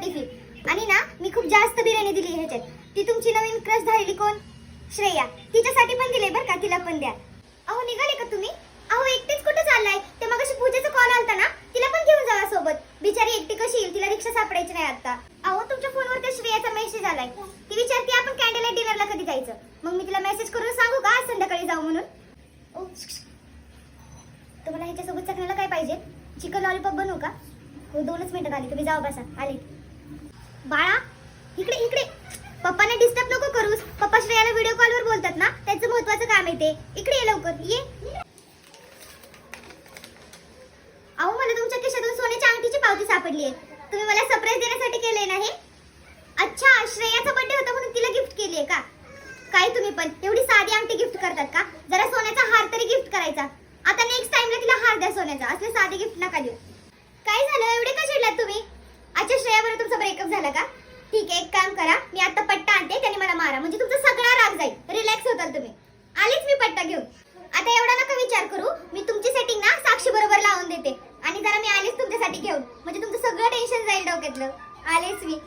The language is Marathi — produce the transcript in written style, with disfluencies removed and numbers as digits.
टिफिन. आणि ना मी खूप जास्त बिर्याणी दिली ह्याच्यात. ती तुमची नवीन क्रश झालेली कोण, श्रेया, तिच्यासाठी पण दिले बरं का, तिला पण द्या. अहो निघाले का तुम्ही? अहो एकटेच कुठे चाललाय? ते मगाशी पूजेचा कॉल आलता ना, तिला पण घेऊन जावा सोबत. बिचारी एकटी कशी येईल, तिला रिक्षा सापडायची नाही आता. अहो तुमच्या फोनवर त्या श्रेयाचा मेसेज आलाय. ती विचारते आपण कॅन्डल लाईट डिनरला कधी जायचं. मग मी तिला मेसेज करून सांगू का आज संध्याकाळी जाऊ म्हणून? ओ तुम्हाला ह्याच्यासोबत चकण्याला काय पाहिजे? चिकन लॉलीपॉप बनवू का? हो 2च मिनिटात आली, तुम्ही जाऊ बसा. आले. बाळा इकडे इकडे. पप्पाने डिस्टर्ब नको करूस. पप्पा श्रेयाला व्हिडिओ कॉलवर बोलतात ना, त्याचं महत्त्वाचं काम आहे ते. इकडे ये लवकर ये. अहो मला तुमच्या खिशातून सोन्याच्या अंगठीची पावती सापडली आहे. तुम्ही मला सरप्राईज देण्यासाठी केले ना हे? अच्छा, श्रेयाचा बर्थडे होता म्हणून तिला गिफ्ट केली आहे का? काय तुम्ही पण एवढी साधी अंगठी गिफ्ट करतात का? जरा सोन्याचा हार तरी गिफ्ट करायचा. आता नेक्स्ट टाइमला तिला हार द्या सोन्याचा, असले साधे गिफ्ट नका देऊ. काय झालं, एवढे का चिडलात तुम्ही? अच्छा श्रेयाबरोबर तुमचा ब्रेकअप झाला का? ठीक आहे, एक काम करा, मी आता पट्टा आणते, त्याने मला मारा, म्हणजे तुमचा सगळा राग जाईल. रिलॅक्स होताल तुम्ही. आलेच मी पट्टा घेऊन. आता एवढा नका विचार करू, मी तुमची सेटिंग ना साक्षी बरोबर लावून देते. आणि जरा मी आलेच तुमच्यासाठी घेऊन, म्हणजे तुमचं सगळं टेन्शन जाईल डोक्यातलं. आलेच मी.